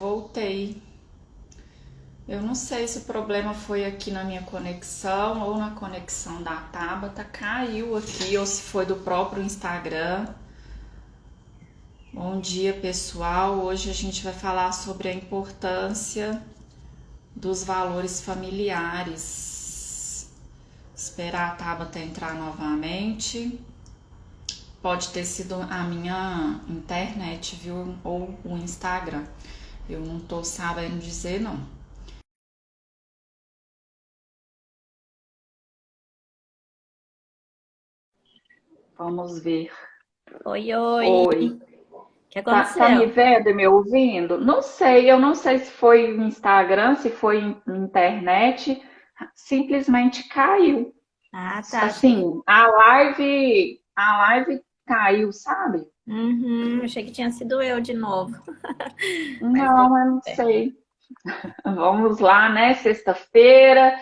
Voltei. Eu não sei se o problema foi aqui na minha conexão ou na conexão da Tabata. Caiu aqui ou se foi do próprio Instagram. Bom dia, pessoal. Hoje a gente vai falar sobre a importância dos valores familiares. Esperar a Tabata entrar novamente. Pode ter sido a minha internet, viu? Ou o Instagram. Eu não tô sabendo dizer, não. Vamos ver. Oi, oi. Oi. O que Tá me aconteceu? vendo e me ouvindo? Não sei, eu não sei se foi o Instagram, se foi internet, simplesmente caiu. Ah, tá. Assim, a live caiu, sabe? Achei que tinha sido eu de novo. Mas tudo Não, eu não bem. sei. Vamos lá, né? Sexta-feira,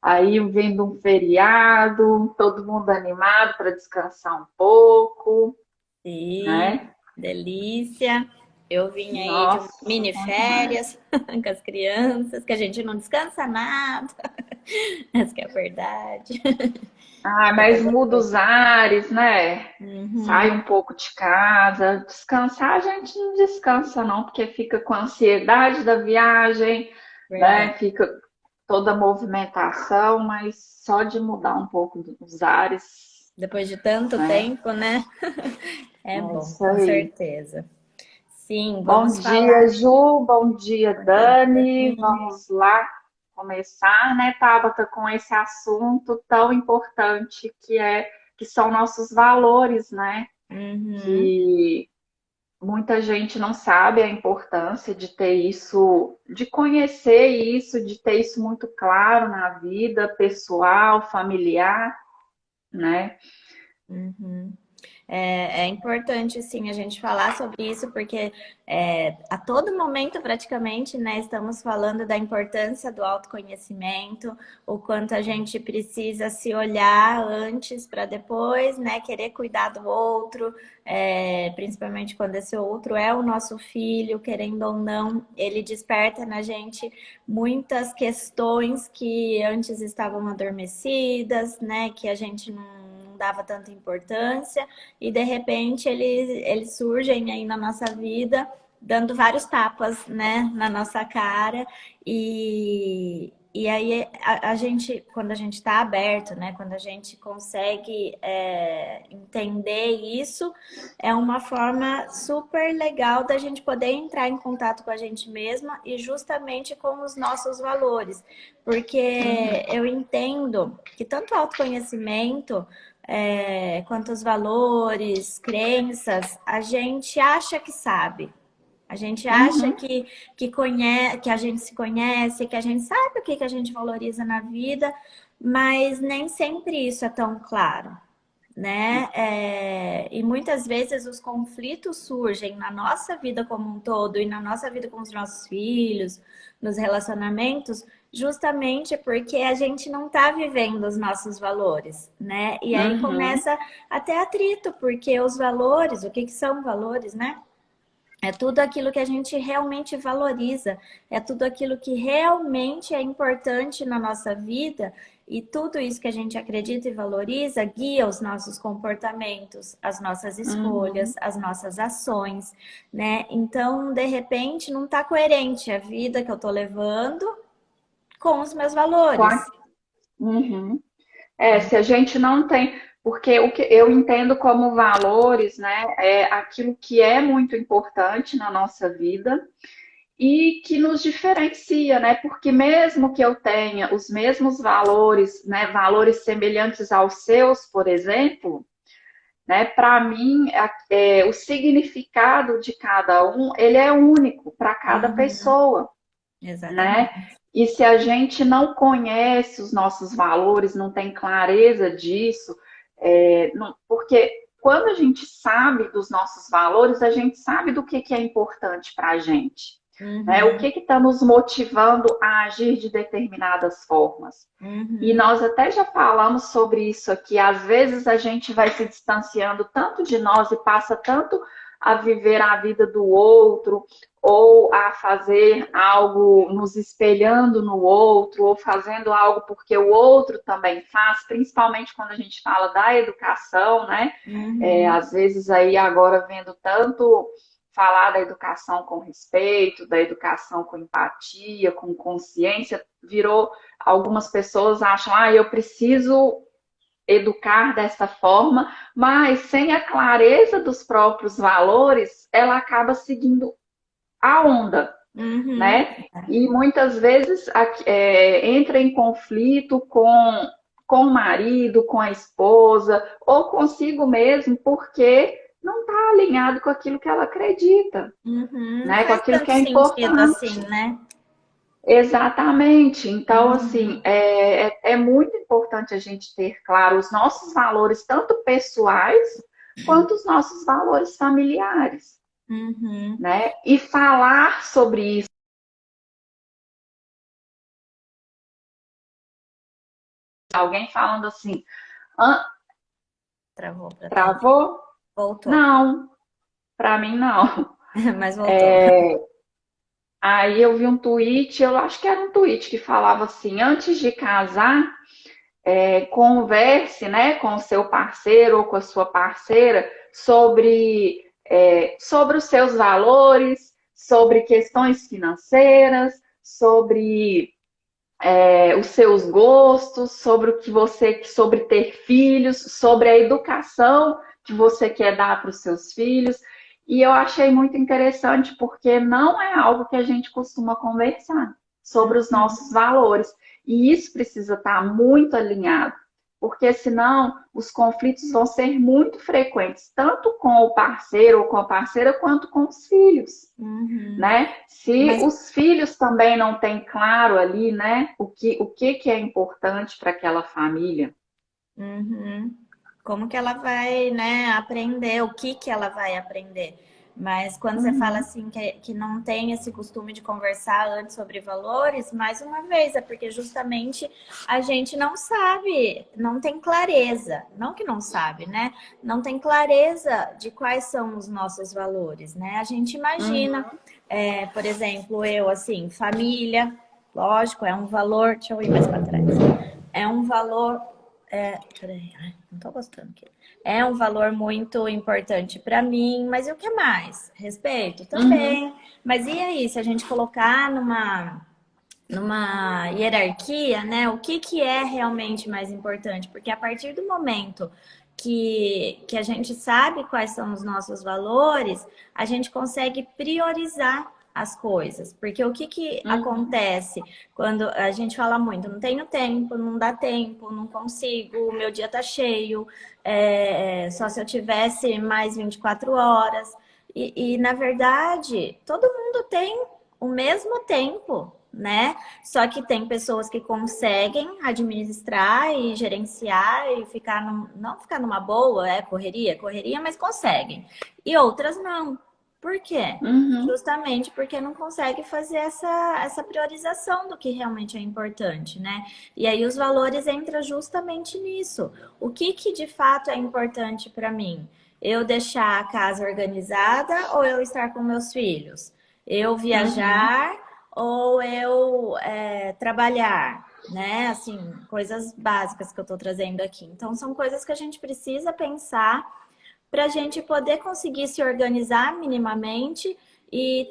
aí vindo um feriado, todo mundo animado para descansar um pouco, Sim, né? delícia. Eu vim aí de Nossa, mini bom demais. férias com as crianças, que a gente não descansa nada. Essa que é a verdade. Ah, Mas é mas muda gostoso. os ares, né? Sai Uhum, um pouco de casa. Descansar a gente não descansa, não, porque fica com a ansiedade da viagem, né? verdade. Fica toda a movimentação, mas só de mudar um pouco os ares, Depois de tanto né? tempo, né? É É bom, isso com aí. certeza. Sim, Bom vamos dia, falar. Ju. Bom dia, Bom dia, Dani. Dani. Vamos lá começar, né, Tabata, com esse assunto tão importante que são nossos valores, né? Uhum. Que muita gente não sabe a importância de ter isso, de conhecer isso, de ter isso muito claro na vida pessoal, familiar, né? Uhum. É importante, sim, a gente falar sobre isso, porque a todo momento, praticamente, né, estamos falando da importância do autoconhecimento, o quanto a gente precisa se olhar antes para depois, né, querer cuidar do outro, principalmente quando esse outro é o nosso filho, querendo ou não, ele desperta na gente muitas questões que antes estavam adormecidas, né, que a gente não dava tanta importância e de repente eles surgem aí na nossa vida, dando vários tapas, né, na nossa cara. E aí a gente, quando a gente está aberto, né, quando a gente consegue entender isso, é uma forma super legal da gente poder entrar em contato com a gente mesma e justamente com os nossos valores. Porque eu entendo que tanto autoconhecimento quanto os valores, crenças, a gente acha que sabe. A gente acha Uhum, que a gente se conhece, que a gente sabe o que, que a gente valoriza na vida, mas nem sempre isso é tão claro, né? E muitas vezes os conflitos surgem na nossa vida como um todo e na nossa vida com os nossos filhos, nos relacionamentos, justamente porque a gente não está vivendo os nossos valores, né? E aí uhum, começa até atrito, porque os valores, o que, que são valores, né? É tudo aquilo que a gente realmente valoriza, é tudo aquilo que realmente é importante na nossa vida e tudo isso que a gente acredita e valoriza guia os nossos comportamentos, as nossas uhum. escolhas, as nossas ações, né? Então, de repente, não está coerente a vida que eu estou levando com os meus valores. Uhum. Se a gente não tem, porque o que eu entendo como valores, né, é aquilo que é muito importante na nossa vida e que nos diferencia, né? Porque mesmo que eu tenha os mesmos valores, né, valores semelhantes aos seus, por exemplo, né, para mim o significado de cada um, ele é único para cada Uhum, pessoa, né? exatamente. E se a gente não conhece os nossos valores, não tem clareza disso, porque quando a gente sabe dos nossos valores, a gente sabe do que é importante para a gente. Né? O Uhum, que está nos motivando a agir de determinadas formas. E uhum, nós até já falamos sobre isso aqui. Às vezes a gente vai se distanciando tanto de nós e passa tanto a viver a vida do outro, ou a fazer algo nos espelhando no outro, ou fazendo algo porque o outro também faz, principalmente quando a gente fala da educação, né? Uhum. Às vezes aí agora vendo tanto falar da educação com respeito, da educação com empatia, com consciência, virou, algumas pessoas acham, eu preciso educar dessa forma, mas sem a clareza dos próprios valores, ela acaba seguindo a onda, Uhum. né? E muitas vezes entra em conflito com o marido, com a esposa, ou consigo mesmo, porque não está alinhado com aquilo que ela acredita, Uhum. Não né? Com faz aquilo que tanto é sentido assim, importante. né? Exatamente. Então, assim, Uhum. é muito importante a gente ter claro os nossos valores, tanto pessoais quanto os nossos valores familiares, Uhum. né? E falar sobre isso. Alguém falando assim, ah, Travou pra tu. travou? Voltou. Não, para mim não. Mas voltou. Aí eu vi um tweet, eu acho que era um tweet que falava assim, antes de casar, converse, né, com o seu parceiro ou com a sua parceira sobre os seus valores, sobre questões financeiras, sobre os seus gostos, sobre sobre ter filhos, sobre a educação que você quer dar para os seus filhos. E eu achei muito interessante porque não é algo que a gente costuma conversar sobre os Uhum. nossos valores. E isso precisa estar muito alinhado, porque senão os conflitos vão ser muito frequentes, tanto com o parceiro ou com a parceira, quanto com os filhos, Uhum. né? Se Mas os filhos também não têm claro ali, né, o que é importante para aquela família. uhum. Como que ela vai, né, aprender, o que ela vai aprender. Mas quando você fala Uhum, assim que não tem esse costume de conversar antes sobre valores, mais uma vez, é porque justamente a gente não sabe, não tem clareza, não que não sabe, né? Não tem clareza de quais são os nossos valores, né? A gente imagina, uhum, por exemplo, eu assim, família, lógico, é um valor, deixa eu ir mais para trás. É um valor peraí, ai, não tô gostando aqui. É um valor muito importante para mim, mas e o que mais? Respeito uhum, também. Mas e aí, se a gente colocar numa hierarquia, né? O que é realmente mais importante? Porque a partir do momento que a gente sabe quais são os nossos valores, a gente consegue priorizar as coisas. Porque o que uhum, acontece quando a gente fala muito, não tenho tempo, não dá tempo, não consigo, o meu dia tá cheio, só se eu tivesse mais 24 horas. Na verdade, todo mundo tem o mesmo tempo, né? Só que tem pessoas que conseguem administrar e gerenciar e não ficar numa boa, correria, mas conseguem. E outras não. Por quê? uhum, Justamente porque não consegue fazer essa priorização do que realmente é importante, né? E aí os valores entram justamente nisso. O que de fato é importante para mim? Eu deixar a casa organizada ou eu estar com meus filhos? Eu uhum. viajar ou eu trabalhar, né? Assim, coisas básicas que eu estou trazendo aqui. Então, são coisas que a gente precisa pensar para a gente poder conseguir se organizar minimamente e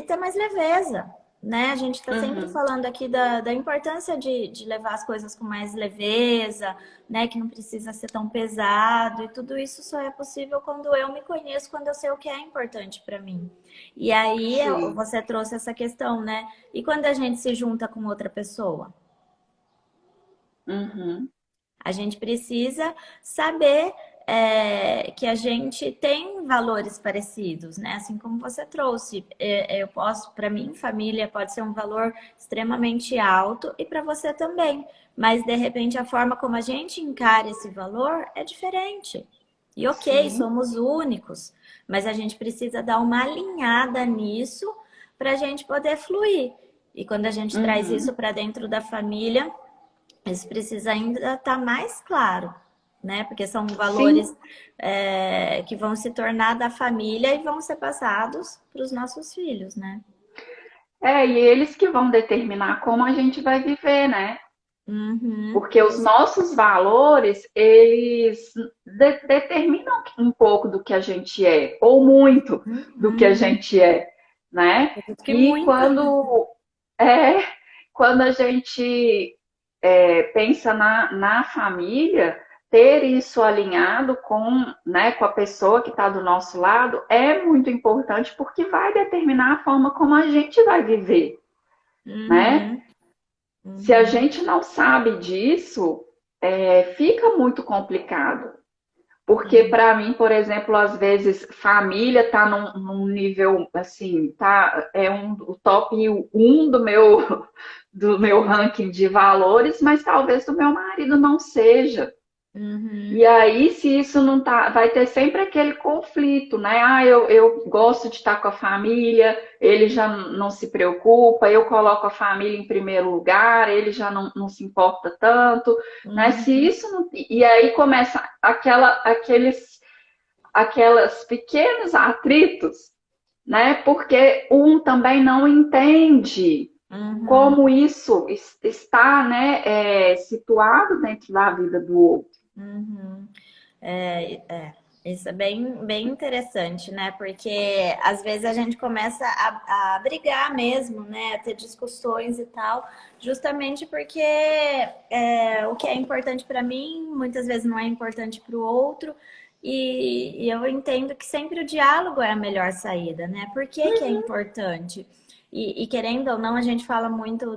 ter mais leveza, né? A gente está sempre Uhum. falando aqui da importância de levar as coisas com mais leveza, né? Que não precisa ser tão pesado, e tudo isso só é possível quando eu me conheço, quando eu sei o que é importante para mim. E aí Sim. você trouxe essa questão, né? E quando a gente se junta com outra pessoa? Uhum. A gente precisa saber que a gente tem valores parecidos, né? Assim como você trouxe, eu posso, para mim, família pode ser um valor extremamente alto e para você também, mas de repente a forma como a gente encara esse valor é diferente. E ok, Sim. somos únicos, mas a gente precisa dar uma alinhada nisso para a gente poder fluir. E quando a gente traz isso Uhum. para dentro da família, isso precisa ainda estar mais claro. né? Porque são valores Sim, que vão se tornar da família e vão ser passados para os nossos filhos, né? e eles que vão determinar como a gente vai viver, né? Uhum, Porque os nossos valores, eles determinam um pouco do que a gente é, ou muito do que a uhum. gente é, né? Acredito que E muito. é, quando a gente pensa na família, ter isso alinhado com, né, com a pessoa que está do nosso lado é muito importante porque vai determinar a forma como a gente vai viver, né? Uhum, Se a uhum, gente não sabe disso, fica muito complicado. Porque uhum, para mim, por exemplo, às vezes família está num nível assim, tá, o top um do meu ranking de valores, mas talvez do meu marido não seja. E uhum, aí, se isso não tá, vai ter sempre aquele conflito, né? Ah, eu gosto de estar com a família, ele já não se preocupa, eu coloco a família em primeiro lugar, ele já não se importa tanto, né? Se uhum, isso não. E aí começa aquelas pequenos atritos, né? Porque um também não entende uhum, como isso está, né, situado dentro da vida do outro. uhum. Isso é bem interessante, né? Porque às vezes a gente começa a brigar mesmo, né? A ter discussões e tal, justamente porque o que é importante para mim muitas vezes não é importante para o outro. E eu entendo que sempre o diálogo é a melhor saída, né? Por que que é importante? E querendo ou não, a gente fala muito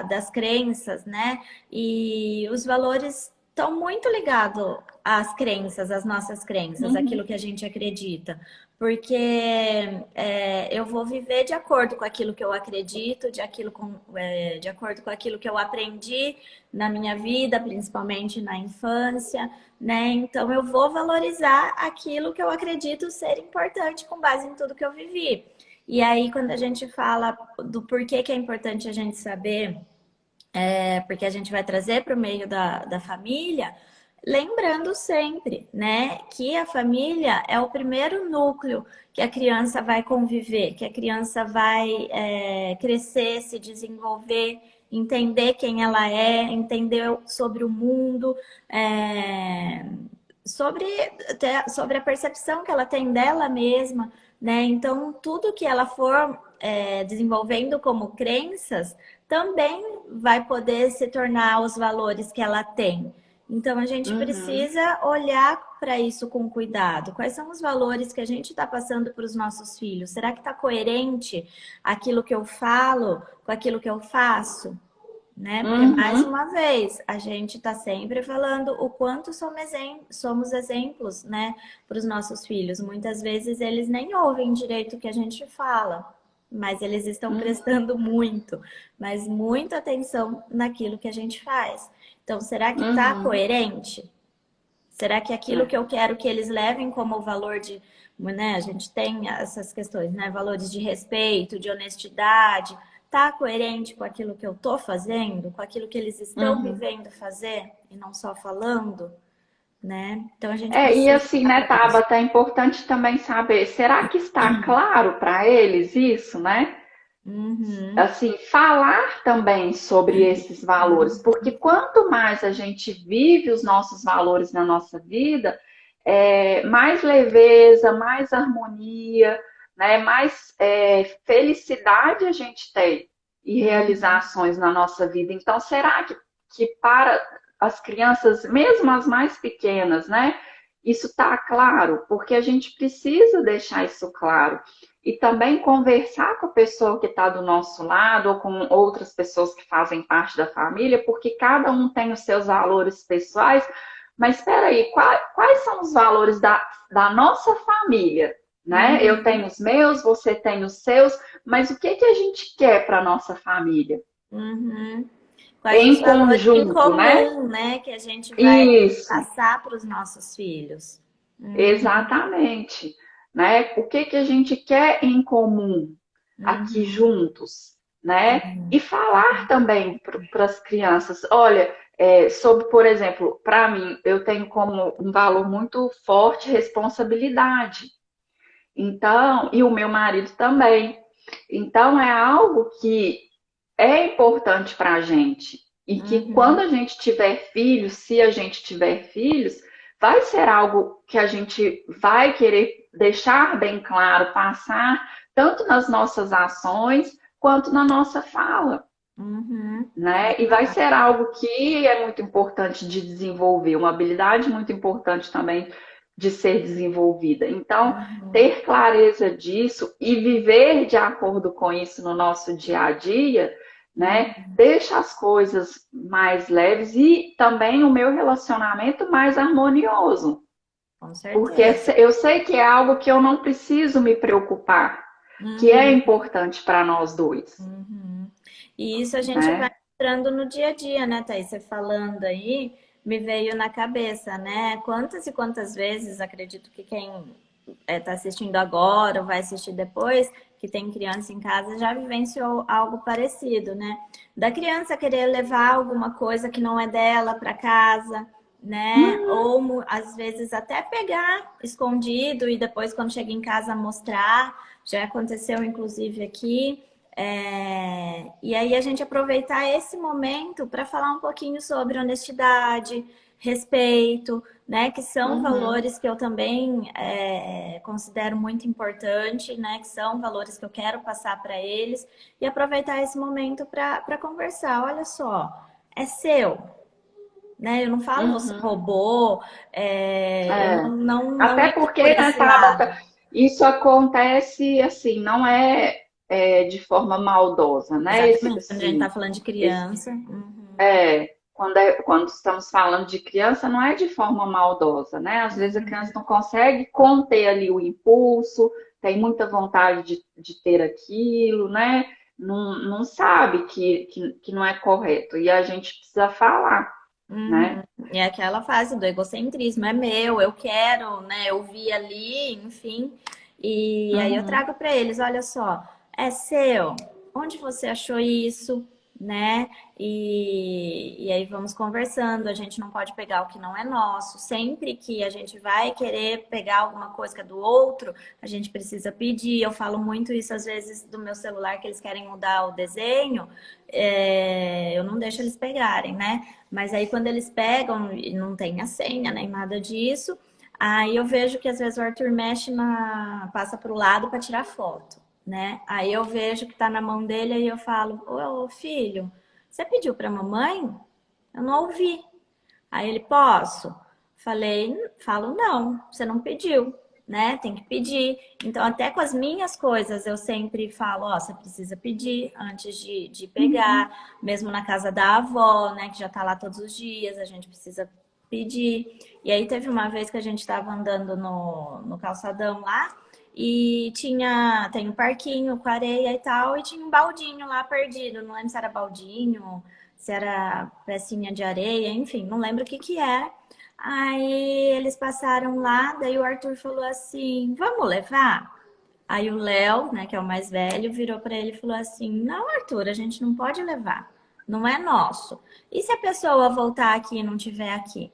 das crenças, né? E os valores estão muito ligados às crenças, às nossas crenças, aquilo Uhum, que a gente acredita. Porque eu vou viver de acordo com aquilo que eu acredito, de acordo com aquilo que eu aprendi na minha vida, principalmente na infância, né? Então eu vou valorizar aquilo que eu acredito ser importante com base em tudo que eu vivi. E aí, quando a gente fala do porquê que é importante a gente saber porque a gente vai trazer para o meio da família, lembrando sempre, né, que a família é o primeiro núcleo que a criança vai conviver, que a criança vai crescer, se desenvolver, entender quem ela é, entender sobre o mundo, é, sobre, sobre a percepção que ela tem dela mesma, né? Então, tudo que ela for desenvolvendo como crenças também vai poder se tornar os valores que ela tem. Então, a gente uhum, precisa olhar para isso com cuidado. Quais são os valores que a gente está passando para os nossos filhos? Será que está coerente aquilo que eu falo com aquilo que eu faço? Né? Porque, mais uhum. uma vez, a gente está sempre falando o quanto somos exemplos, né, para os nossos filhos. Muitas vezes eles nem ouvem direito o que a gente fala, mas eles estão Uhum, prestando muito, mas muita atenção naquilo que a gente faz. Então, será que está uhum. coerente? Será que aquilo que É. eu quero que eles levem como valor né, a gente tem essas questões, né, valores de respeito, de honestidade, tá coerente com aquilo que eu tô fazendo, com aquilo que eles estão Uhum. vivendo fazer e não só falando, né? Então a gente E precisa assim, olhar né, para isso. Tabata, é importante também saber, será que está claro para eles isso, né? Uhum, Assim, falar também sobre esses valores, porque quanto mais a gente vive os nossos valores na nossa vida, mais leveza, mais harmonia, né, mais felicidade a gente tem e uhum, realizações na nossa vida. Então, será que para as crianças, mesmo as mais pequenas, né, isso está claro? Porque a gente precisa deixar isso claro e também conversar com a pessoa que está do nosso lado ou com outras pessoas que fazem parte da família, porque cada um tem os seus valores pessoais. Mas espera aí, quais são os valores da nossa família? Né? Eu tenho uhum, os meus, você tem os seus, mas o que que a gente quer para a nossa família? uhum. Quais os Em valores em conjunto, né? comum, né, que a gente vai Isso, passar para os nossos filhos? Uhum, exatamente. Né? O que que a gente quer em comum aqui uhum, juntos, né? E falar também para as crianças, olha, sobre, por exemplo, para mim, eu tenho como um valor muito forte responsabilidade. Então, e o meu marido também. Então, é algo que é importante para a gente. E que quando Uhum. a gente tiver filhos, se a gente tiver filhos, vai ser algo que a gente vai querer deixar bem claro, passar tanto nas nossas ações quanto na nossa fala, Uhum. né? E vai ser algo que é muito importante de desenvolver, uma habilidade muito importante também de ser desenvolvida. Então, Uhum. ter clareza disso e viver de acordo com isso no nosso dia a dia, né? Uhum. Deixa as coisas mais leves e também o meu relacionamento mais harmonioso. Com Porque certeza. eu sei que é algo que eu não preciso me preocupar, que é Uhum. importante para nós dois, Uhum. E isso a gente vai né? entrando no dia a dia, né, Thaís? Você falando aí, me veio na cabeça, né? Quantas e quantas vezes, acredito que quem está assistindo agora ou vai assistir depois, que tem criança em casa, já vivenciou algo parecido, né? Da criança querer levar alguma coisa que não é dela para casa, né? Ou às vezes até pegar escondido e depois, quando chega em casa, mostrar. Já aconteceu, inclusive, aqui. E aí a gente aproveitar esse momento para falar um pouquinho sobre honestidade, respeito, né? Que são Uhum. valores que eu também considero muito importante, né? Que são valores que eu quero passar para eles e aproveitar esse momento para conversar. Olha só, é seu, né? Eu não falo você Uhum. roubou, eu É. não Até entro por porque, né, esse lado. Tabata, isso acontece assim, não é de forma maldosa, né? Exatamente, quando a gente está falando de criança. Uhum, Quando estamos falando de criança, não é de forma maldosa, né? Às vezes a criança uhum, não consegue conter ali o impulso, tem muita vontade de ter aquilo, né? Não sabe que não é correto. E a gente precisa falar, uhum. né? E é aquela fase do egocentrismo, é meu, eu quero, né? Eu vi ali, enfim. E aí eu Uhum, trago para eles, olha só, é seu. Onde você achou isso, né? E aí vamos conversando. A gente não pode pegar o que não é nosso. Sempre que a gente vai querer pegar alguma coisa que é do outro, a gente precisa pedir. Eu falo muito isso às vezes do meu celular, que eles querem mudar o desenho. Eu não deixo eles pegarem, né? Mas aí quando eles pegam e não tem a senha nem nada disso, aí eu vejo que às vezes o Arthur mexe passa para o lado para tirar foto, né? Aí eu vejo que tá na mão dele e eu falo: "Ô, filho, você pediu para mamãe? Eu não ouvi". Aí ele: "Posso?". Falo: "Não, você não pediu". Né? Tem que pedir. Então, até com as minhas coisas, eu sempre falo, ó, você precisa pedir antes de uhum, pegar, mesmo na casa da avó, né, que já tá lá todos os dias, a gente precisa pedir. E aí teve uma vez que a gente estava andando no calçadão lá e tem um parquinho com areia e tal, e tinha um baldinho lá perdido. Não lembro se era baldinho, se era pecinha de areia, enfim, não lembro o que que era. Aí eles passaram lá, daí o Arthur falou assim: "Vamos levar?". Aí o Léo, né, que é o mais velho, virou para ele e falou assim: "Não, Arthur, a gente não pode levar. Não é nosso. E se a pessoa voltar aqui e não tiver aqui?".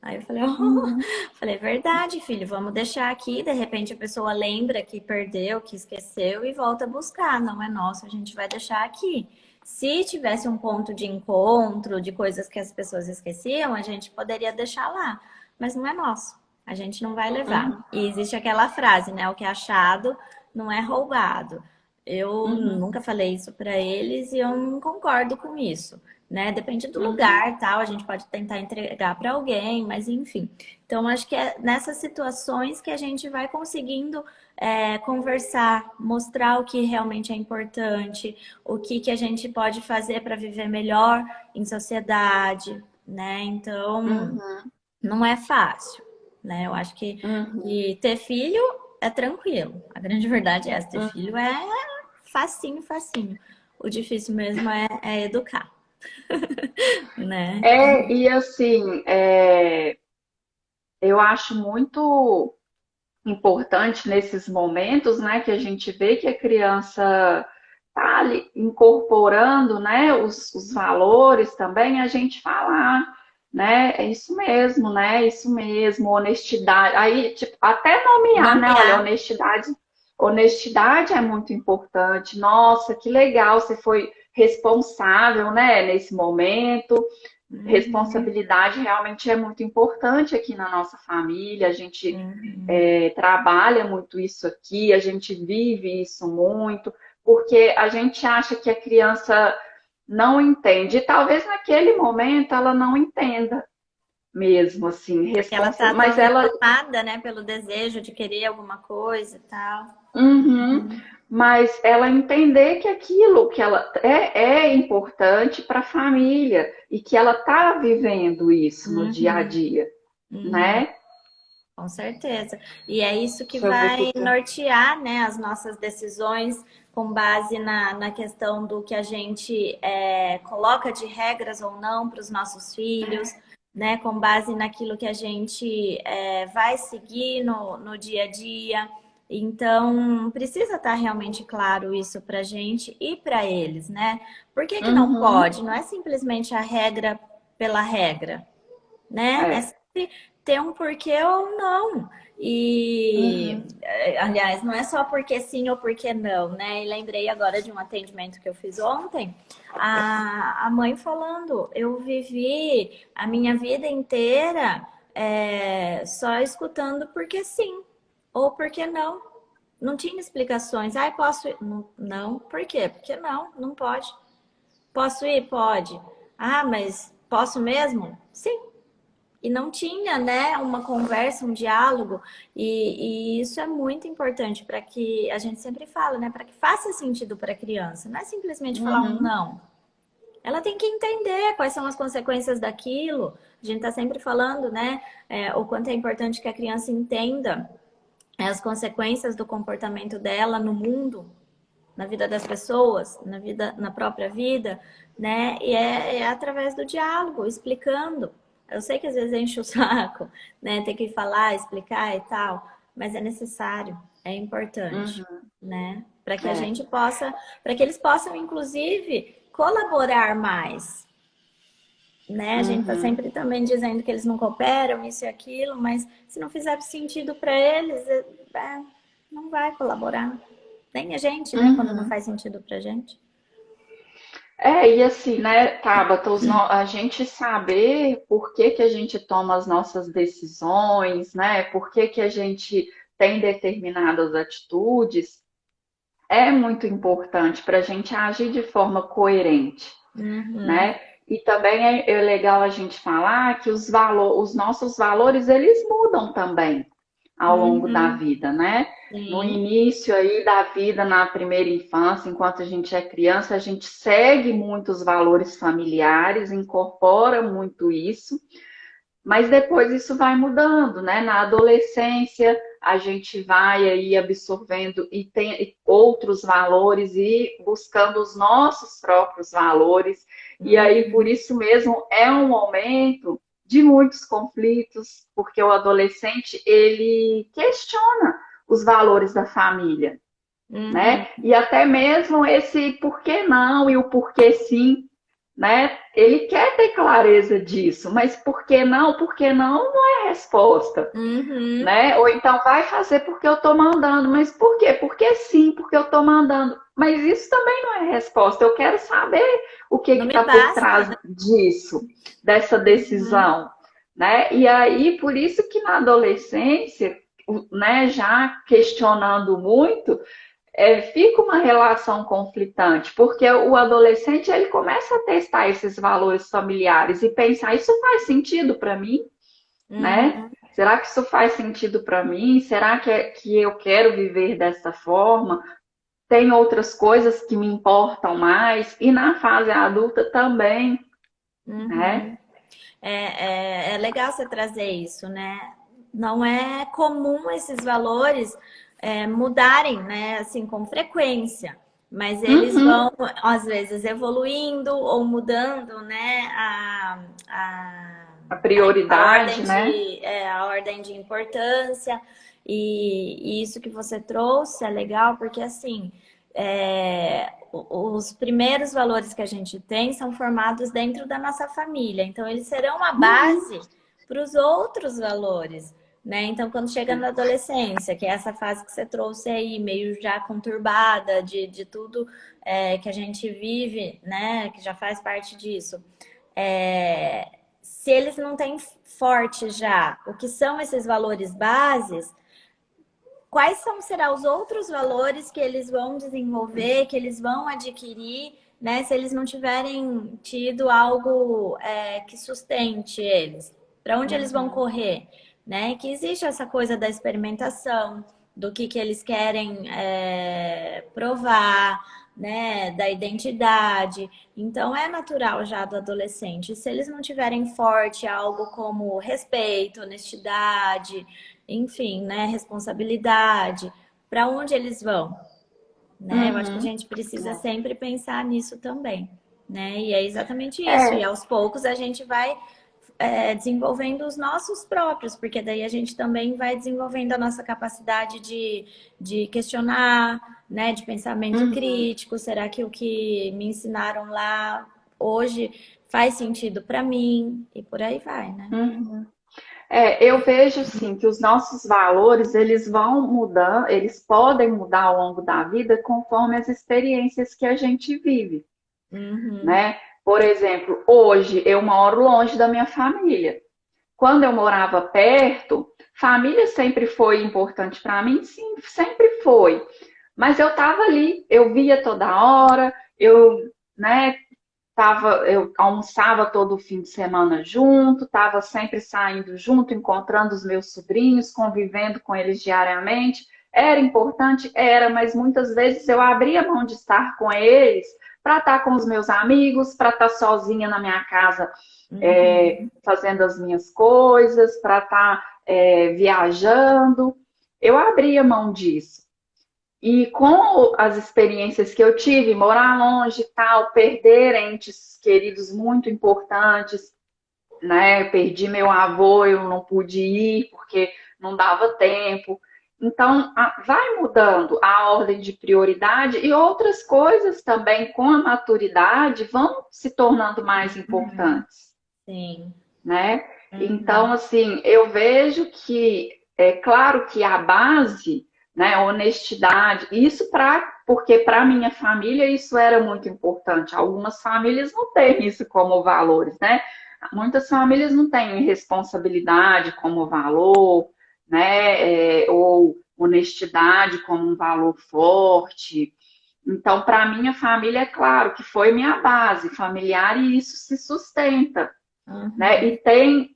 Aí eu falei: "Oh". uhum, Falei: "Verdade, filho, vamos deixar aqui, de repente a pessoa lembra que perdeu, que esqueceu e volta a buscar. Não é nosso, a gente vai deixar aqui". Se tivesse um ponto de encontro de coisas que as pessoas esqueciam, a gente poderia deixar lá, mas não é nosso. A gente não vai levar. uhum, E existe aquela frase, né? O que é achado não é roubado. Eu uhum, nunca falei isso para eles e eu não concordo com isso, né? Depende do uhum, lugar, tal, a gente pode tentar entregar para alguém, mas enfim. Então acho que é nessas situações que a gente vai conseguindo conversar, mostrar o que realmente é importante, o que que a gente pode fazer para viver melhor em sociedade, né? Então uhum, não é fácil, né? Eu acho uhum, que ter filho é tranquilo. A grande verdade é essa, ter uhum. filho é facinho, facinho. O difícil mesmo é educar, né? E assim, eu acho muito importante nesses momentos, né, que a gente vê que a criança tá ali incorporando, né, os valores também, a gente falar, né, é isso mesmo, né, é isso mesmo, honestidade, aí, tipo, até nomear, né, olha, Nomear. honestidade é muito importante, nossa, que legal, você foi responsável, né, nesse momento, Uhum, responsabilidade realmente é muito importante aqui na nossa família, a gente uhum, trabalha muito isso aqui, a gente vive isso muito, porque a gente acha que a criança não entende, e talvez naquele momento ela não entenda mesmo, assim, porque ela tá mas tão ela. tomada, né, pelo desejo de querer alguma coisa e tal. Uhum, Uhum, mas ela entender que aquilo que ela é importante para a família e que ela está vivendo isso no dia a uhum, dia, uhum. né? Com certeza. E é isso que Deixa eu ver o que vai que eu... nortear, né, as nossas decisões com base na questão do que a gente coloca de regras ou não para os nossos filhos, né, com base naquilo que a gente vai seguir no dia a dia. Então, precisa estar realmente claro isso para a gente e para eles, né? Por que que não Uhum, pode? Não é simplesmente a regra pela regra, né? É é. sempre ter um porquê ou não. E, Uhum, aliás, não é só porque sim ou porque não, né? E lembrei agora de um atendimento que eu fiz ontem, a mãe falando, eu vivi a minha vida inteira só escutando porque sim ou porque não. Não tinha explicações. Ah, posso ir? Não, não. Por quê? Porque não, não pode. Posso ir? Pode. Ah, mas posso mesmo? Sim. E não tinha, né, uma conversa, um diálogo, e isso é muito importante para que a gente sempre fala, né, para que faça sentido para a criança. Não é simplesmente falar um uhum, não. Ela tem que entender quais são as consequências daquilo. A gente está sempre falando, né, o quanto é importante que a criança entenda as consequências do comportamento dela no mundo, na vida das pessoas, na vida, na própria vida, né? E é através do diálogo, explicando. Eu sei que às vezes enche o saco, né? Ter que falar, explicar e tal, mas é necessário, é importante, uhum, né? Para que a é. gente possa, para que eles possam, inclusive, colaborar mais, né? A gente está Uhum, sempre também dizendo que eles não cooperam, isso e aquilo, mas se não fizer sentido para eles, não vai colaborar. Nem a gente, né? Quando não uhum. faz sentido pra gente. E assim, né, Tabata, a gente saber por que que a gente toma as nossas decisões, né, por que que a gente tem determinadas atitudes, é muito importante para a gente agir de forma coerente, Uhum, né? E também é legal a gente falar que os nossos valores, eles mudam também ao longo da uhum, vida, né? No sim. início aí da vida, na primeira infância, enquanto a gente é criança, a gente segue muitos valores familiares, incorpora muito isso, mas depois isso vai mudando, né? Na adolescência, a gente vai aí absorvendo e tem outros valores e buscando os nossos próprios valores. E aí, por Uhum, isso mesmo, é um momento de muitos conflitos, porque o adolescente, ele questiona os valores da família, uhum. né? E até mesmo esse porquê não e o porquê sim, né? Ele quer ter clareza disso, mas por que não? Porque não é resposta, Uhum. né? Ou então vai fazer porque eu tô mandando, mas por quê? Porque sim, porque eu tô mandando. Mas isso também não é resposta. Eu quero saber o que Não que me está por basta, trás né? disso, dessa Uhum, decisão, né? E aí, por isso que na adolescência, né, já questionando muito, fica uma relação conflitante, porque o adolescente ele começa a testar esses valores familiares e pensar, isso faz sentido para mim, né? uhum. Será que isso faz sentido para mim? Será que eu quero viver dessa forma? Tem outras coisas que me importam mais? E na fase adulta também, né? Uhum. É legal você trazer isso, né? Não é comum esses valores mudarem, né? Assim, com frequência. Mas eles Uhum, vão, às vezes, evoluindo ou mudando, né? A, a a ordem prioridade, né? a ordem de importância. E isso que você trouxe é legal, porque assim. os primeiros valores que a gente tem são formados dentro da nossa família. Então, eles serão a base para os outros valores, né? Então, quando chega na adolescência, que é essa fase que você trouxe aí, meio já conturbada de tudo que a gente vive, né? Que já faz parte disso. Se eles não têm forte já o que são esses valores bases, serão os outros valores que eles vão desenvolver, que eles vão adquirir, né? Se eles não tiverem tido algo que sustente eles. Para onde eles vão correr? Né? Que existe essa coisa da experimentação, do que eles querem provar, né? Da identidade. Então, é natural já do adolescente. Se eles não tiverem forte algo como respeito, honestidade, enfim, né? Responsabilidade, para onde eles vão? Né? Eu acho que a gente precisa sempre pensar nisso também, né? E é exatamente isso. E aos poucos a gente vai desenvolvendo os nossos próprios, porque daí a gente também vai desenvolvendo a nossa capacidade de questionar, né? De pensamento crítico. Será que o que me ensinaram lá hoje faz sentido para mim? E por aí vai, né? Eu vejo sim que os nossos valores eles vão mudando, eles podem mudar ao longo da vida conforme as experiências que a gente vive, né? Por exemplo, hoje eu moro longe da minha família. Quando eu morava perto, família sempre foi importante para mim, sim, sempre foi. Mas eu estava ali, eu via toda hora, né, eu almoçava todo fim de semana junto, estava sempre saindo junto, encontrando os meus sobrinhos, convivendo com eles diariamente. Era importante? Era, mas muitas vezes eu abria mão de estar com eles para estar com os meus amigos, para estar sozinha na minha casa, fazendo as minhas coisas, para estar viajando. Eu abria mão disso. E com as experiências que eu tive, morar longe e tal, perder entes queridos muito importantes, né? Perdi meu avô, eu não pude ir porque não dava tempo. Então, vai mudando a ordem de prioridade e outras coisas também, com a maturidade, vão se tornando mais importantes. Sim. Né? Então, assim, eu vejo que é claro que a base, né, honestidade, porque para minha família isso era muito importante. Algumas famílias não têm isso como valores, né? Muitas famílias não têm responsabilidade como valor, né? Ou honestidade como um valor forte. Então, para minha família, é claro que foi minha base familiar e isso se sustenta. Né? E tem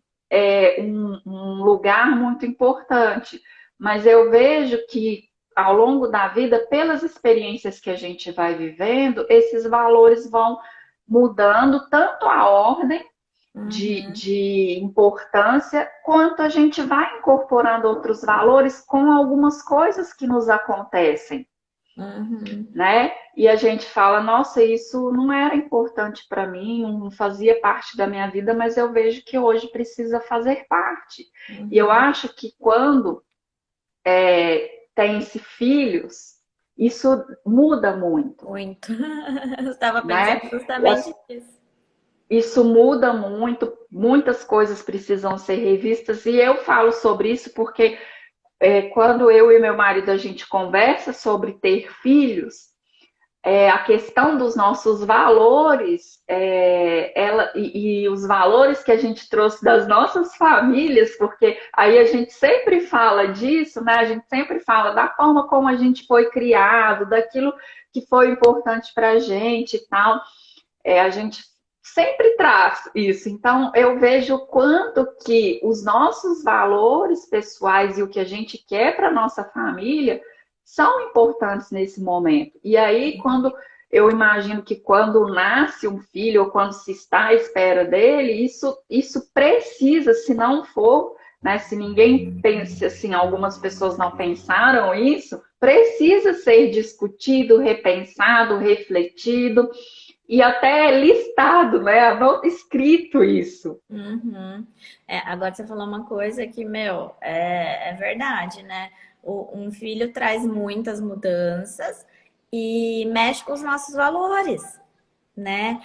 um lugar muito importante. Mas eu vejo que ao longo da vida, pelas experiências que a gente vai vivendo, esses valores vão mudando tanto a ordem de importância, quanto a gente vai incorporando outros valores com algumas coisas que nos acontecem. Né? E a gente fala, nossa, isso não era importante para mim, não fazia parte da minha vida, mas eu vejo que hoje precisa fazer parte. E eu acho que quando tem-se filhos, isso muda muito. Muito. Eu estava Né? pensando justamente nisso. Isso muda muito, muitas coisas precisam ser revistas, e eu falo sobre isso porque quando eu e meu marido a gente conversa sobre ter filhos, a questão dos nossos valores e os valores que a gente trouxe das nossas famílias, porque aí a gente sempre fala disso, né? A gente sempre fala da forma como a gente foi criado, daquilo que foi importante para a gente e tal. A gente sempre traz isso. Então, eu vejo o quanto que os nossos valores pessoais e o que a gente quer para nossa família são importantes nesse momento. E aí, quando eu imagino que quando nasce um filho ou quando se está à espera dele, isso precisa, se não for, né, se ninguém pensa assim, algumas pessoas não pensaram isso, precisa ser discutido, repensado, refletido e até listado, né? Escrito isso. Agora você falou uma coisa que, meu, é verdade, né? Um filho traz muitas mudanças e mexe com os nossos valores, né?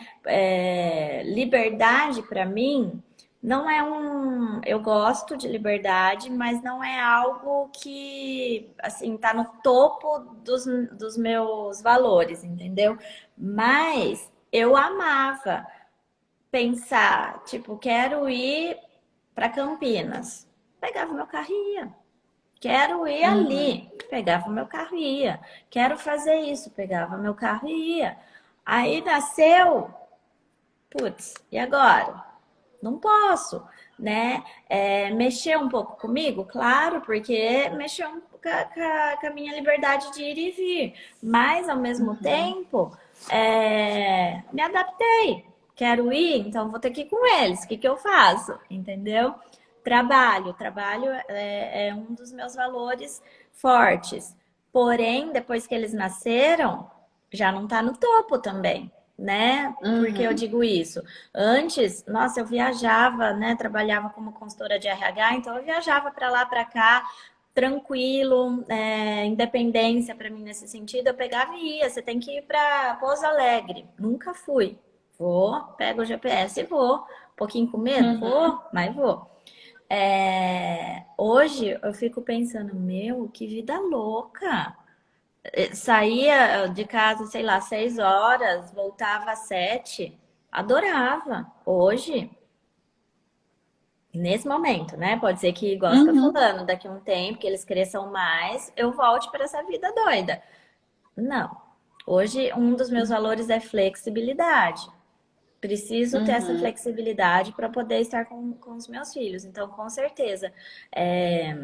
Liberdade para mim não é um. Eu gosto de liberdade, mas não é algo que assim tá no topo dos meus valores, entendeu? Mas eu amava pensar, tipo, quero ir para Campinas. Pegava meu carro e ia. Quero ir Uhum. ali. Pegava meu carro e ia. Quero fazer isso. Pegava meu carro e ia. Aí nasceu, putz, e agora? Não posso, né? Mexer um pouco comigo, claro, porque mexeu com a minha liberdade de ir e vir. Mas, ao mesmo Uhum. tempo, me adaptei. Quero ir, então vou ter que ir com eles. O que que eu faço? Entendeu? Trabalho é um dos meus valores fortes. Porém, depois que eles nasceram, já não está no topo também, né? Porque eu Uhum. digo isso. Antes, nossa, eu viajava, né? Trabalhava como consultora de RH, então eu viajava para lá, para cá, tranquilo, independência para mim nesse sentido. Eu pegava e ia. Você tem que ir para Pouso Alegre. Nunca fui. Vou, pego o GPS e vou. Um pouquinho com medo? Uhum. Vou, mas vou. Hoje eu fico pensando, meu, que vida louca. Saía de casa, sei lá, 6 horas, voltava às 7. Adorava. Hoje, nesse momento, né? Pode ser que, igual você está Uhum. falando, daqui a um tempo que eles cresçam mais, eu volte para essa vida doida. Não. Hoje, um dos meus valores é flexibilidade. Preciso ter essa Uhum. flexibilidade para poder estar com os meus filhos. Então, com certeza, é,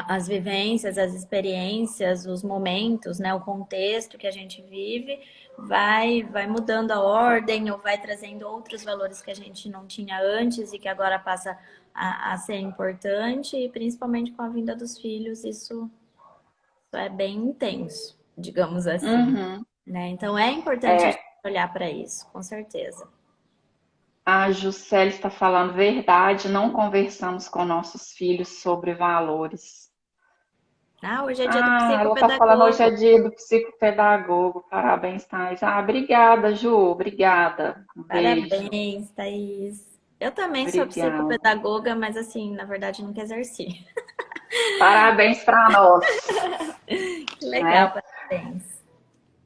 as vivências, as experiências, os momentos, né, o contexto que a gente vive vai mudando a ordem ou vai trazendo outros valores que a gente não tinha antes e que agora passa a ser importante, e principalmente com a vinda dos filhos, isso é bem intenso, digamos assim, Uhum. né? Então é importante a gente É, olhar para isso, com certeza. a Juscelia está falando verdade, não conversamos com nossos filhos sobre valores. Ah, hoje é dia do Ah, ela está falando hoje é psicopedagogo. dia do psicopedagogo. Parabéns, Thais. Ah, obrigada, Ju. Obrigada. Um beijo. Parabéns, Thaís. Eu também sou Obrigada. psicopedagoga, mas assim, na verdade, nunca exerci. Parabéns para nós, Que legal, né? parabéns.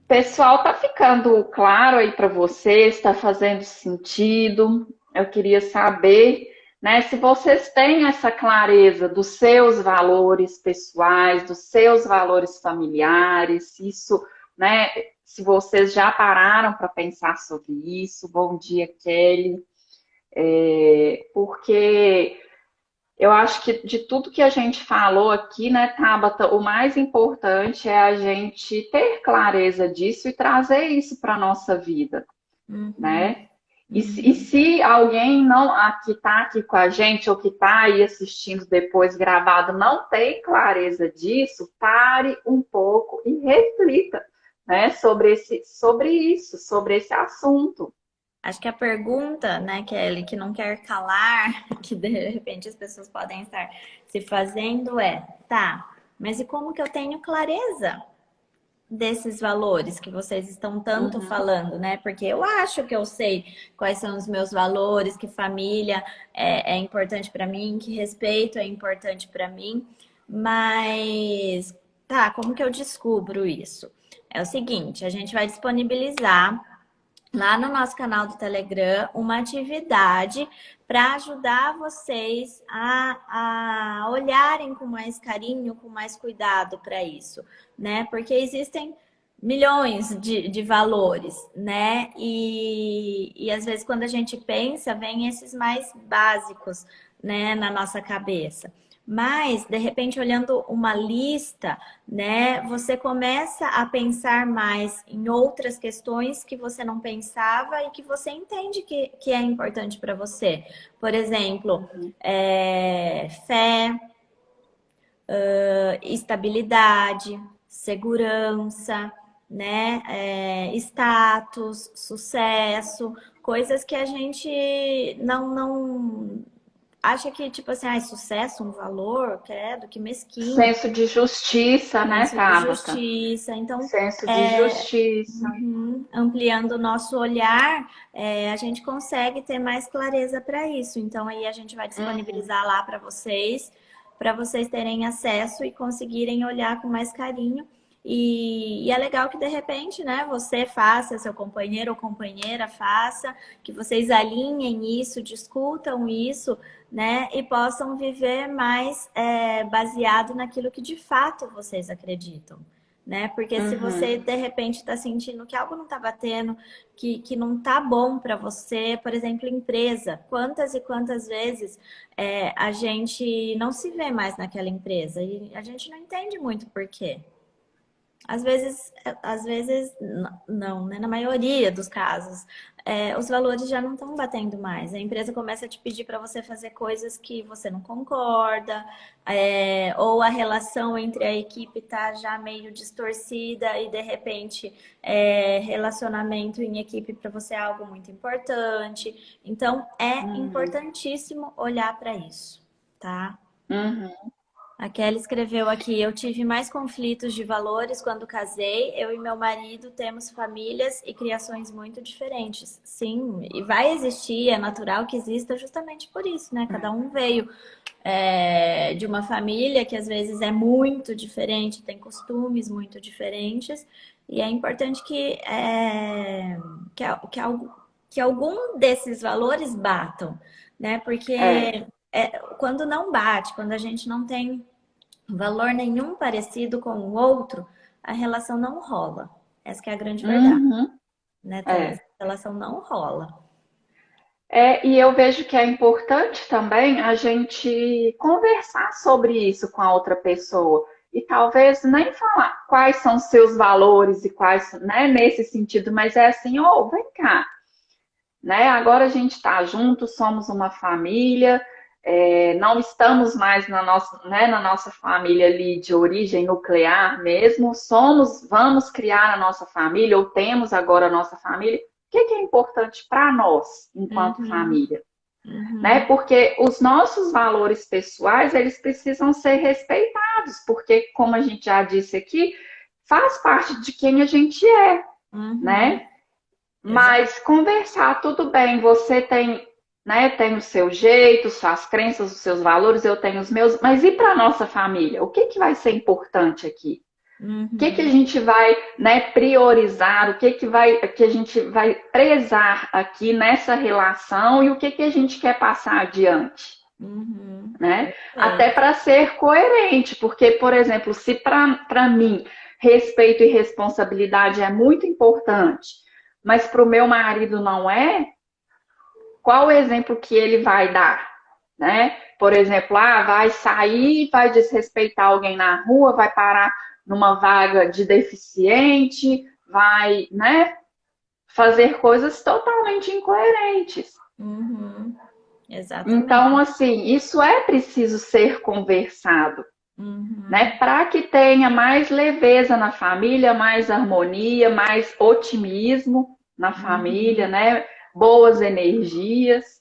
Pessoal, tá ficando claro aí para vocês? Está fazendo sentido? Eu queria saber, né, se vocês têm essa clareza dos seus valores pessoais, dos seus valores familiares, isso, né, se vocês já pararam para pensar sobre isso. Bom dia, Kelly. Porque eu acho que de tudo que a gente falou aqui, né, Tabata, o mais importante é a gente ter clareza disso e trazer isso para a nossa vida, Uhum, né? E uhum. se alguém não que está aqui com a gente ou que está aí assistindo depois gravado não tem clareza disso, pare um pouco e reflita, né, sobre isso, sobre esse assunto. Acho que a pergunta, né, Kelly, que não quer calar, que de repente as pessoas podem estar se fazendo tá, mas e como que eu tenho clareza desses valores que vocês estão tanto Uhum, falando, né? Porque eu acho que eu sei quais são os meus valores, que família é importante para mim, que respeito é importante para mim, mas tá, como que eu descubro isso? É o seguinte, a gente vai disponibilizar lá no nosso canal do Telegram uma atividade para ajudar vocês a olharem com mais carinho, com mais cuidado para isso, né? Porque existem milhões de valores, né? E às vezes quando a gente pensa, vem esses mais básicos, né, na nossa cabeça. Mas, de repente, olhando uma lista, né, você começa a pensar mais em outras questões que você não pensava e que você entende que é importante para você. Por exemplo, uhum, fé, estabilidade, segurança, né, status, sucesso, coisas que a gente não acha que, tipo assim, sucesso, um valor, credo, que mesquinho. Senso de justiça, né, Senso de Tabata? justiça. Então, Senso de justiça. ampliando o nosso olhar, a gente consegue ter mais clareza para isso. Então, aí a gente vai Uhum, disponibilizar lá para vocês terem acesso e conseguirem olhar com mais carinho. E é legal que de repente, né, você faça, seu companheiro ou companheira faça, que vocês alinhem isso, discutam isso, né, e possam viver mais baseado naquilo que de fato vocês acreditam. Né? Porque se você uhum, de repente está sentindo que algo não está batendo, que não está bom para você, por exemplo, empresa, quantas e quantas vezes a gente não se vê mais naquela empresa e a gente não entende muito por quê. Às vezes não, né? Na maioria dos casos, os valores já não estão batendo mais. A empresa começa a te pedir para você fazer coisas que você não concorda, ou a relação entre a equipe está já meio distorcida e de repente relacionamento em equipe para você é algo muito importante. Então é uhum, importantíssimo olhar para isso, tá? uhum. A Kelly escreveu aqui: eu tive mais conflitos de valores quando casei. Eu e meu marido temos famílias e criações muito diferentes. Sim, e vai existir, é natural que exista justamente por isso, né? Cada um veio de uma família que às vezes é muito diferente, tem costumes muito diferentes, e é importante que algum desses valores batam, né? É. Porque quando não bate, quando a gente não tem valor nenhum parecido com o outro, a relação não rola. Essa que é a grande verdade, Uhum, né, Tânia? é. A relação não rola. E eu vejo que é importante também a gente conversar sobre isso com a outra pessoa. E talvez nem falar quais são seus valores e quais, né, nesse sentido, mas é assim, vem cá, né? Agora a gente está junto, somos uma família, não estamos mais na nossa, né, na nossa família ali de origem nuclear mesmo, vamos criar a nossa família, ou temos agora a nossa família. O que é importante para nós, enquanto Uhum, família? Né? uhum, Porque os nossos valores pessoais, eles precisam ser respeitados, porque, como a gente já disse aqui, faz parte de quem a gente é, uhum. né? Exato. Mas conversar, tudo bem, você tem, né, tem o seu jeito, suas crenças, os seus valores, eu tenho os meus, mas e para nossa família? O que vai ser importante aqui? O que a Uhum, gente vai, né, priorizar? O que a gente vai prezar aqui nessa relação e o que a gente quer passar adiante? uhum. Né? Até Perfeito. para ser coerente, porque, por exemplo, se para mim respeito e responsabilidade é muito importante, mas para o meu marido não é, qual o exemplo que ele vai dar? Né? Por exemplo, vai sair, vai desrespeitar alguém na rua, vai parar numa vaga de deficiente, vai, né, fazer coisas totalmente incoerentes. Uhum. Então, Exatamente. assim, isso é preciso ser conversado, né? Uhum, Para que tenha mais leveza na família, mais harmonia, mais otimismo na família, uhum. né? Boas energias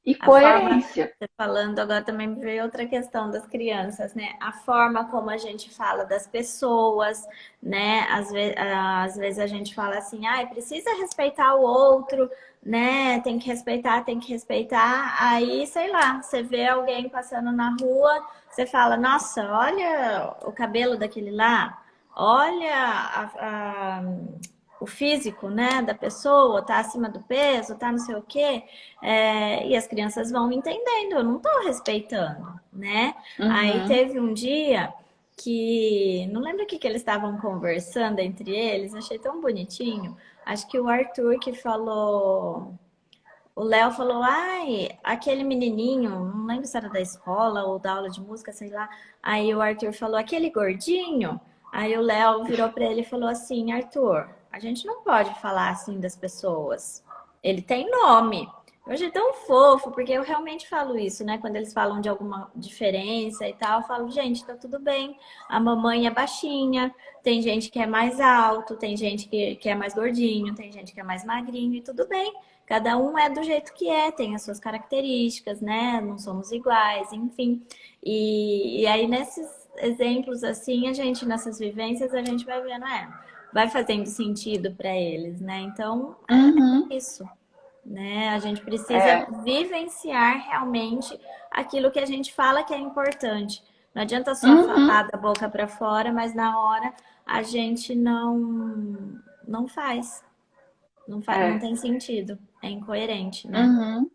e A forma, coerência. você falando agora também me veio outra questão das crianças, né? A forma como a gente fala das pessoas, né? Às vezes a gente fala assim, precisa respeitar o outro, né? Tem que respeitar, tem que respeitar. Aí, sei lá, você vê alguém passando na rua, você fala, nossa, olha o cabelo daquele lá, olha o físico, né, da pessoa, tá acima do peso, tá não sei o quê. E as crianças vão entendendo, eu não estou respeitando, né? Aí Uhum, teve um dia que, não lembro o que eles estavam conversando entre eles, achei tão bonitinho. Acho que o Arthur que falou, o Léo falou, aquele menininho, não lembro se era da escola ou da aula de música, sei lá. Aí o Arthur falou, aquele gordinho. Aí o Léo virou para ele e falou assim, Arthur, a gente não pode falar assim das pessoas. Ele tem nome. Hoje é tão fofo, porque eu realmente falo isso, né? Quando eles falam de alguma diferença e tal, eu falo, gente, tá tudo bem. A mamãe é baixinha, tem gente que é mais alto, tem gente que é mais gordinho, tem gente que é mais magrinho, e tudo bem. Cada um é do jeito que é, tem as suas características, né? Não somos iguais, enfim. E aí, nesses exemplos assim, nessas vivências, a gente vai vendo, vai fazendo sentido para eles, né? Então, Uhum. é isso, né? A gente precisa É, vivenciar realmente aquilo que a gente fala que é importante. Não adianta só uhum. falar da boca para fora, mas na hora a gente não faz. Não É. tem sentido. É incoerente, né? Uhum.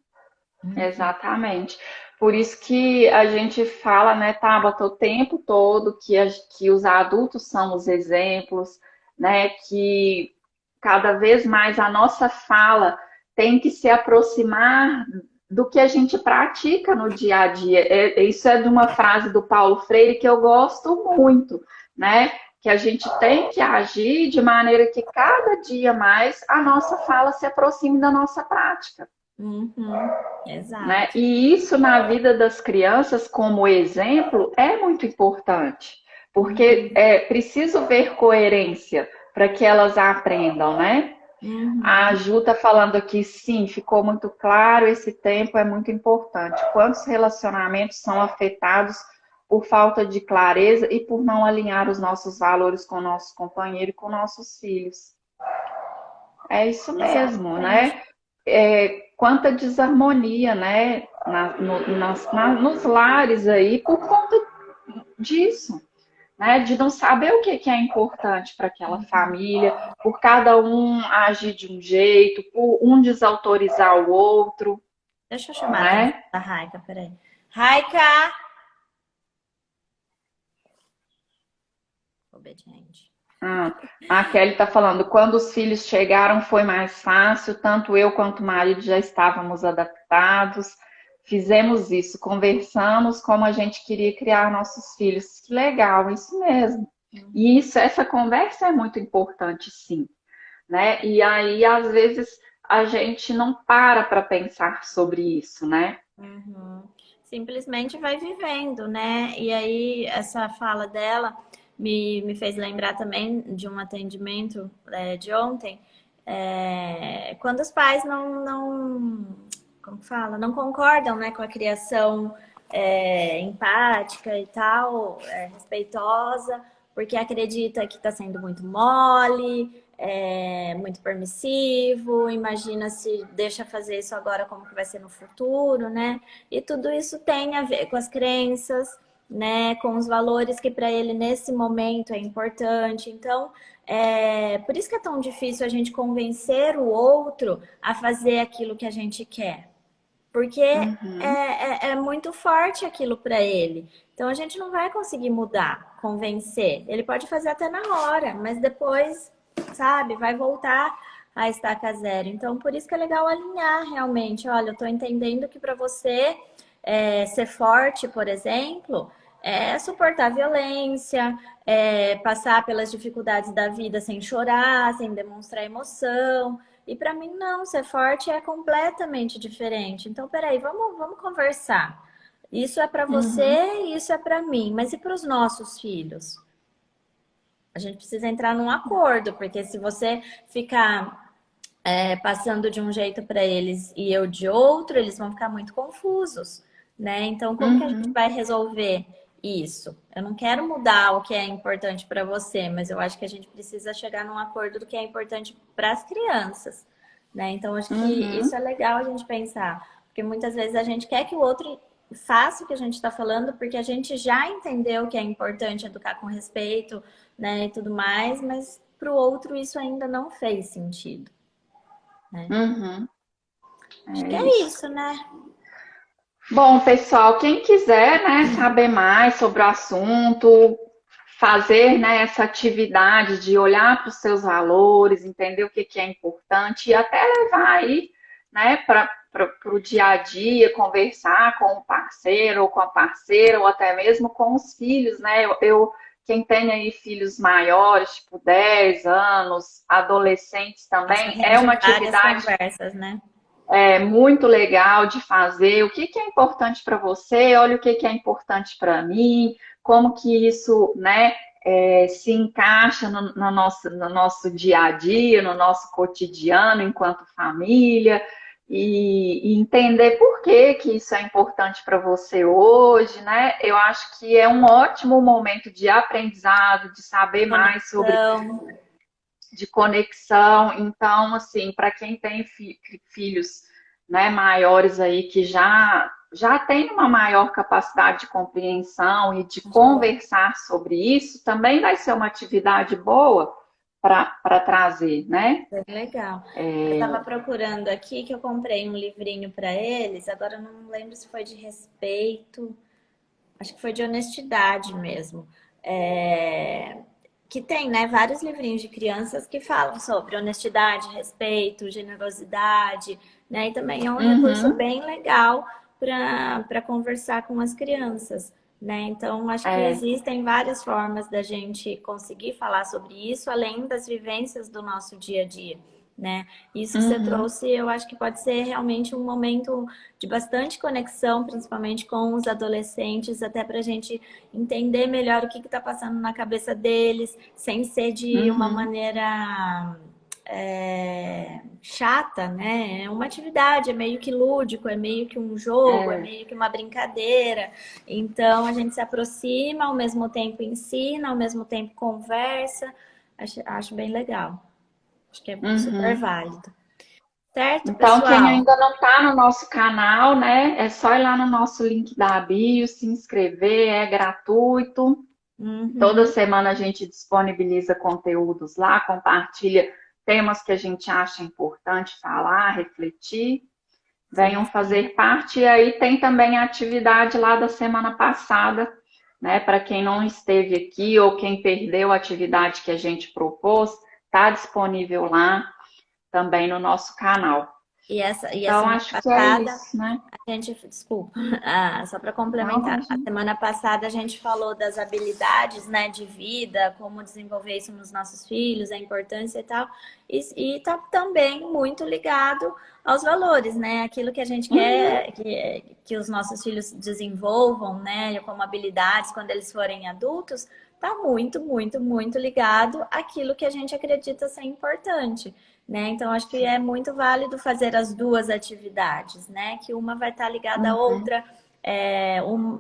Exatamente. Por isso que a gente fala, né, Tabata, o tempo todo que os adultos são os exemplos, né, que cada vez mais a nossa fala tem que se aproximar do que a gente pratica no dia a dia. Isso é de uma frase do Paulo Freire que eu gosto muito, né? Que a gente tem que agir de maneira que cada dia mais a nossa fala se aproxime da nossa prática, Uhum. né? Exato. E isso na vida das crianças, como exemplo, é muito importante, porque Uhum. é preciso ver coerência para que elas aprendam, né? A Uhum. Ju está falando aqui, sim, ficou muito claro, esse tempo é muito importante. Quantos relacionamentos são afetados por falta de clareza e por não alinhar os nossos valores com o nosso companheiro e com nossos filhos? É isso mesmo, Exatamente. né? Quanta desarmonia, né, nos lares aí por conta disso, né, de não saber o que é importante para aquela família, por cada um agir de um jeito, por um desautorizar o outro, Deixa eu chamar a atenção né? da Raika, peraí. Raika! Obediente. A Kelly está falando, quando os filhos chegaram foi mais fácil, tanto eu quanto o marido já estávamos adaptados, fizemos isso, conversamos como a gente queria criar nossos filhos. Que legal, isso mesmo. E isso, essa conversa é muito importante, sim, né? E aí, às vezes, a gente não para pensar sobre isso, né? Uhum. Simplesmente vai vivendo, né? E aí, essa fala dela me fez lembrar também de um atendimento de ontem, quando os pais como que fala? Não concordam, né, com a criação empática e tal, respeitosa, porque acredita que está sendo muito mole, muito permissivo, imagina se deixa fazer isso agora, como que vai ser no futuro, né? E tudo isso tem a ver com as crenças, né? Com os valores que para ele nesse momento é importante. Então, por isso que é tão difícil a gente convencer o outro a fazer aquilo que a gente quer. Porque Uhum, é muito forte aquilo para ele. Então a gente não vai conseguir mudar, convencer. Ele pode fazer até na hora, mas depois, sabe, vai voltar a estaca zero. Então por isso que é legal alinhar realmente. Olha, eu estou entendendo que para você ser forte, por exemplo, é suportar violência, passar pelas dificuldades da vida sem chorar, sem demonstrar emoção. E para mim, não, ser forte é completamente diferente. Então, peraí, vamos conversar. Isso é para uhum, você e isso é para mim. Mas e para os nossos filhos? A gente precisa entrar num acordo, porque se você ficar passando de um jeito para eles e eu de outro, eles vão ficar muito confusos, né? Então, como que a gente uhum, vai resolver isso? Eu não quero mudar o que é importante para você, mas eu acho que a gente precisa chegar num acordo do que é importante para as crianças, né? Então, acho que isso uhum. é legal a gente pensar, porque muitas vezes a gente quer que o outro faça o que a gente está falando, porque a gente já entendeu que é importante educar com respeito, né, e tudo mais, mas para o outro isso ainda não fez sentido, né? Uhum. Acho É que é isso. isso, né? Bom, pessoal, quem quiser, né, saber mais sobre o assunto, fazer, né, essa atividade de olhar para os seus valores, entender o que que é importante e até levar aí, né, para o dia a dia, conversar com o parceiro ou com a parceira, ou até mesmo com os filhos, né? Quem tem aí filhos maiores, tipo 10 anos, adolescentes Acho que também, é uma rende várias atividade. conversas, né? é muito legal de fazer. O que que é importante para você? Olha o que que é importante para mim. Como que isso, né, se encaixa no nosso dia a dia, no nosso cotidiano enquanto família. E entender por que que isso é importante para você hoje, né? Eu acho que é um ótimo momento de aprendizado, de saber mais sobre Conexão. de conexão. Então, assim, para quem tem filhos, né, maiores aí que já tem uma maior capacidade de compreensão e de conversar sobre isso, também vai ser uma atividade boa para trazer, né? Bem legal. Eu estava procurando aqui que eu comprei um livrinho para eles, agora eu não lembro se foi de respeito, acho que foi de honestidade mesmo. É, que tem, né, vários livrinhos de crianças que falam sobre honestidade, respeito, generosidade, né? E também é um recurso Uhum, bem legal para conversar com as crianças, né? Então, acho que é, existem várias formas da gente conseguir falar sobre isso, além das vivências do nosso dia a dia. Né? Isso que você uhum, trouxe, eu acho que pode ser realmente um momento de bastante conexão, principalmente com os adolescentes, até para a gente entender melhor o que está passando na cabeça deles, sem ser de uma uhum, maneira chata, né? É uma atividade, é meio que lúdico, é meio que um jogo, é é, meio que uma brincadeira. Então a gente se aproxima, ao mesmo tempo ensina, ao mesmo tempo conversa. Acho bem legal. Acho que é super uhum. válido. Certo, Então, quem pessoal? ainda não está no nosso canal, né, é só ir lá no nosso link da bio, se inscrever, é gratuito. Toda Uhum. semana a gente disponibiliza conteúdos lá, compartilha temas que a gente acha importante falar, refletir. Sim, Venham sim. fazer parte. E aí tem também a atividade lá da semana passada, né? Para quem não esteve aqui ou quem perdeu a atividade que a gente propôs, está disponível lá também no nosso canal. E a Então, semana acho que é passada isso, né? a gente, desculpa, só para Não, complementar, a imagina. semana passada a gente falou das habilidades, né, de vida, como desenvolver isso nos nossos filhos, a importância e tal, e tá também muito ligado aos valores, né, aquilo que a gente Uhum, quer que os nossos filhos desenvolvam, né, como habilidades quando eles forem adultos, tá muito, muito, muito ligado àquilo que a gente acredita ser importante. Né? Então, acho que é muito válido fazer as duas atividades, né? Que uma vai estar ligada à uhum, outra,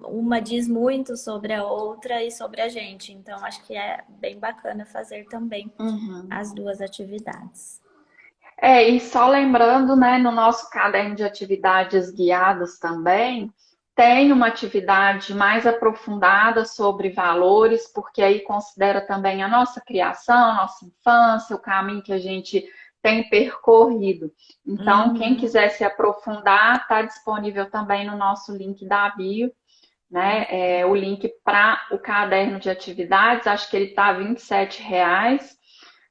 uma diz muito sobre a outra e sobre a gente. Então, acho que é bem bacana fazer também uhum. as duas atividades. E só lembrando, né, no nosso caderno de atividades guiadas também, tem uma atividade mais aprofundada sobre valores, porque aí considera também a nossa criação, nossa infância, o caminho que a gente tem percorrido. Então, quem Uhum. quiser se aprofundar, está disponível também no nosso link da bio, né? O link para o caderno de atividades, acho que ele está R$ 27,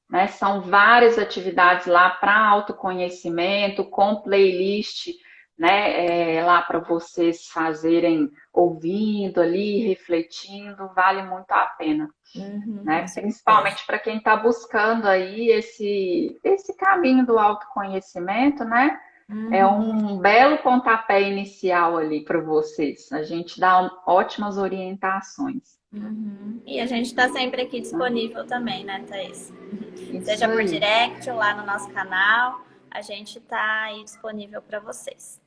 né? São várias atividades lá para autoconhecimento, com playlist, né? Lá para vocês fazerem ouvindo ali, refletindo, vale muito a pena, Uhum, né? com certeza. Principalmente para quem está buscando aí esse caminho do autoconhecimento, né? É Uhum, um belo pontapé inicial ali para vocês. A gente dá ótimas orientações. uhum. E a gente está sempre aqui Né? disponível também, né, Thaís? Isso Seja por aí. direct ou lá no nosso canal, a gente está aí disponível para vocês.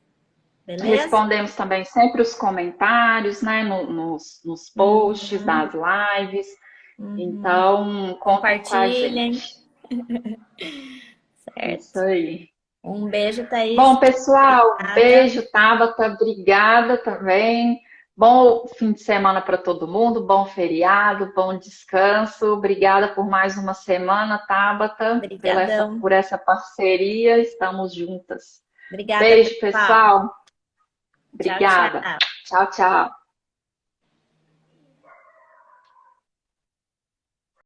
Beleza? Respondemos também sempre os comentários, né, nos posts Uhum, das lives. uhum. Então, contem com a Compartilhem, gente. Isso certo? aí. Um beijo, Thaís. Bom, pessoal, Obrigada. beijo, Tabata, obrigada também. Bom fim de semana para todo mundo, bom feriado, bom descanso. Obrigada por mais uma semana, Tabata, Obrigadão. por essa parceria. Estamos juntas. Obrigada, Beijo, pessoal. pessoal. Tchau, Obrigada. tchau. Tchau, tchau.